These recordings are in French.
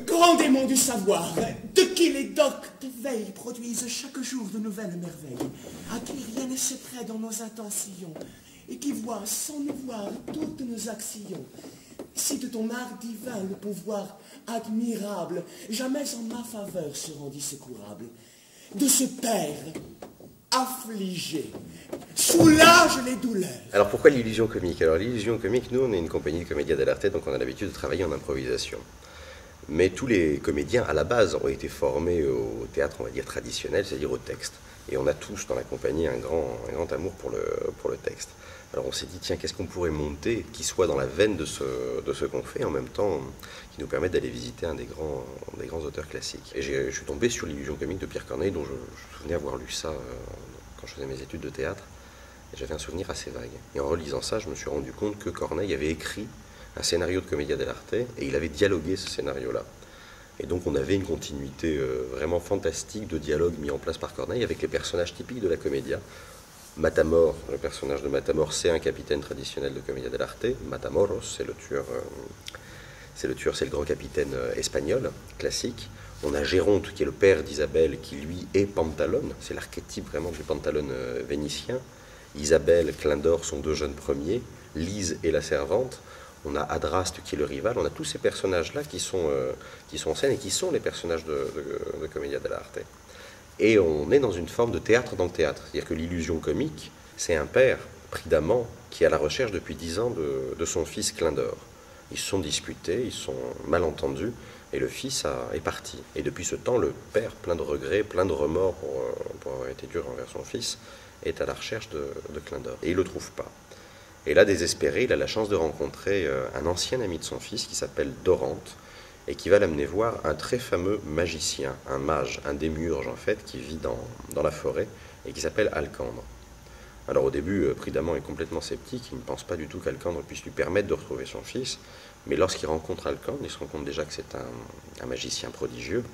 Grand démon du savoir, de qui les doctes veilles produisent chaque jour de nouvelles merveilles, à qui rien ne se prête dans nos intentions, et qui voit sans nous voir toutes nos actions. Si de ton art divin le pouvoir admirable, jamais en ma faveur se rendit secourable. De ce père affligé, soulage les douleurs. Alors pourquoi l'illusion comique? Alors l'illusion comique, nous on est une compagnie de Commedia dell'arte, donc on a l'habitude de travailler en improvisation. Mais tous les comédiens à la base ont été formés au théâtre, on va dire traditionnel, c'est-à-dire au texte. Et on a tous dans la compagnie un grand amour pour le texte. Alors on s'est dit, tiens, qu'est-ce qu'on pourrait monter qui soit dans la veine de ce qu'on fait, en même temps qui nous permette d'aller visiter un des grands auteurs classiques. Et je suis tombé sur l'illusion comique de Pierre Corneille, dont je me souvenais avoir lu ça quand je faisais mes études de théâtre. Et j'avais un souvenir assez vague. Et en relisant ça, je me suis rendu compte que Corneille avait écrit un scénario de Commedia dell'arte et il avait dialogué ce scénario-là. Et donc on avait une continuité vraiment fantastique de dialogue mis en place par Corneille avec les personnages typiques de la Commedia. Matamor, le personnage de Matamor, c'est un capitaine traditionnel de Commedia dell'arte. Matamoros, c'est le tueur, c'est le grand capitaine espagnol, classique. On a Géronte, qui est le père d'Isabelle, qui lui est Pantalone, c'est l'archétype vraiment du Pantalone vénitien. Isabelle, Clindor sont deux jeunes premiers, Lise est la servante. On a Adraste qui est le rival, on a tous ces personnages-là qui sont en scène et qui sont les personnages de Commedia dell'arte. Et on est dans une forme de théâtre dans le théâtre. C'est-à-dire que l'illusion comique, c'est un père pris d'amant qui est à la recherche depuis 10 ans de son fils Clindor. Ils se sont disputés, ils sont mal entendus, et le fils est parti. Et depuis ce temps, le père, plein de regrets, plein de remords pour avoir été dur envers son fils, est à la recherche de Clindor. Et il ne le trouve pas. Et là, désespéré, il a la chance de rencontrer un ancien ami de son fils qui s'appelle Dorante et qui va l'amener voir un très fameux magicien, un mage, un démiurge en fait, qui vit dans la forêt et qui s'appelle Alcandre. Alors au début, Pridamant est complètement sceptique, il ne pense pas du tout qu'Alcandre puisse lui permettre de retrouver son fils, mais lorsqu'il rencontre Alcandre, il se rend compte déjà que c'est un magicien prodigieux,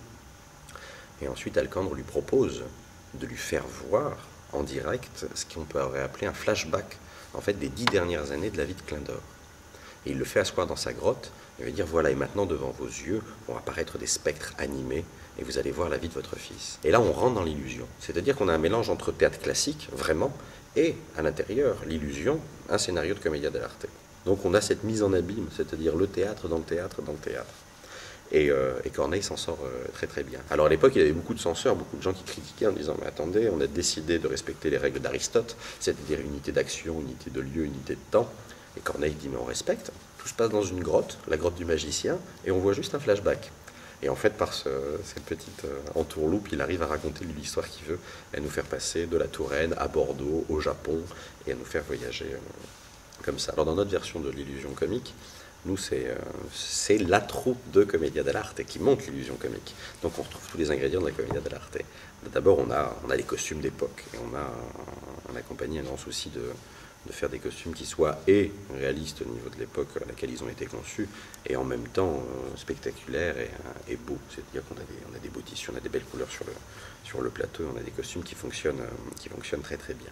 et ensuite Alcandre lui propose de lui faire voir en direct ce qu'on pourrait appeler un flashback en fait des 10 dernières années de la vie de Clindor. Et il le fait asseoir dans sa grotte, il va dire voilà, et maintenant devant vos yeux vont apparaître des spectres animés, et vous allez voir la vie de votre fils. Et là on rentre dans l'illusion, c'est-à-dire qu'on a un mélange entre théâtre classique, vraiment, et à l'intérieur, l'illusion, un scénario de Commedia dell'arte. Donc on a cette mise en abîme, c'est-à-dire le théâtre dans le théâtre dans le théâtre. Et Corneille s'en sort très très bien. Alors à l'époque, il y avait beaucoup de censeurs, beaucoup de gens qui critiquaient en disant « Mais attendez, on a décidé de respecter les règles d'Aristote, c'est-à-dire unité d'action, unité de lieu, unité de temps. » Et Corneille dit « Mais on respecte, tout se passe dans une grotte, la grotte du magicien, et on voit juste un flashback. » Et en fait, par cette petite entourloupe, il arrive à raconter l'histoire qu'il veut, à nous faire passer de la Touraine à Bordeaux, au Japon, et à nous faire voyager comme ça. Alors dans notre version de l'illusion comique, nous, c'est la troupe de Commedia dell'arte qui monte l'illusion comique. Donc on retrouve tous les ingrédients de la Commedia dell'arte. D'abord, on a les costumes d'époque. Et on a compagnie un grand souci de faire des costumes qui soient réalistes au niveau de l'époque à laquelle ils ont été conçus, et en même temps spectaculaires et beaux. C'est-à-dire qu'on a des beaux tissus, on a des belles couleurs sur le plateau, on a des costumes qui fonctionnent très très bien.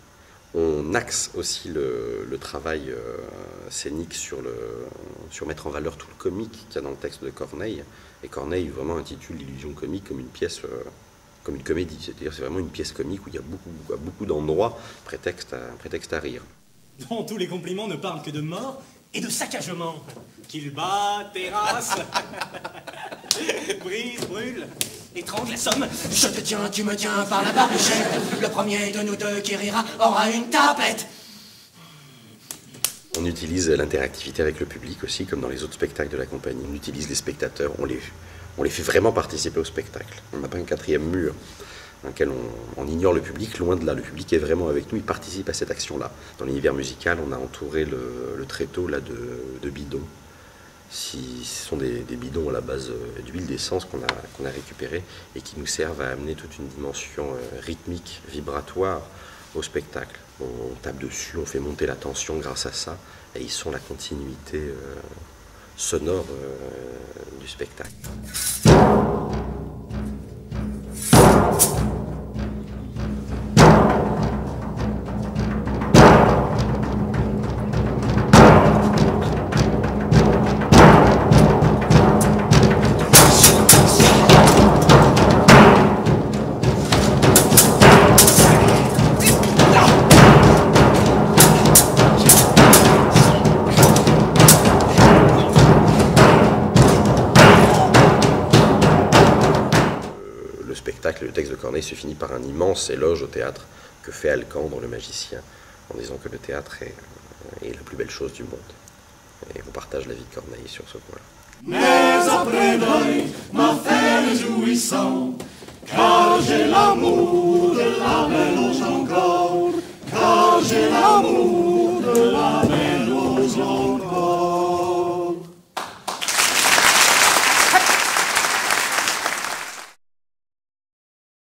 On axe aussi le travail scénique sur mettre en valeur tout le comique qu'il y a dans le texte de Corneille. Et Corneille vraiment intitule l'illusion comique comme une pièce, comme une comédie. C'est-à-dire c'est vraiment une pièce comique où il y a beaucoup d'endroits prétexte à rire. Dont tous les compliments ne parlent que de mort et de saccagement. Qu'il bat, terrasse, brise, brûle, étrangle, assomme. Je te tiens, tu me tiens par la barbichette. Le premier de nous deux qui rira aura une tapette. On utilise l'interactivité avec le public aussi, comme dans les autres spectacles de la compagnie. On utilise les spectateurs, on les fait vraiment participer au spectacle. On n'a pas un quatrième mur dans lequel on ignore le public, loin de là. Le public est vraiment avec nous, il participe à cette action-là. Dans l'univers musical, on a entouré le tréteau là, de bidons. Ce sont des bidons à la base d'huile d'essence qu'on a récupérés et qui nous servent à amener toute une dimension rythmique, vibratoire au spectacle. On tape dessus, on fait monter la tension grâce à ça, et ils sont la continuité sonore du spectacle. spectacle, le texte de Corneille se finit par un immense éloge au théâtre que fait Alcandre, le magicien, en disant que le théâtre est la plus belle chose du monde. Et on partage l'avis de Corneille sur ce point-là. Mais après deuil, ma fait réjouissant, car j'ai l'amour de la belle aux gens.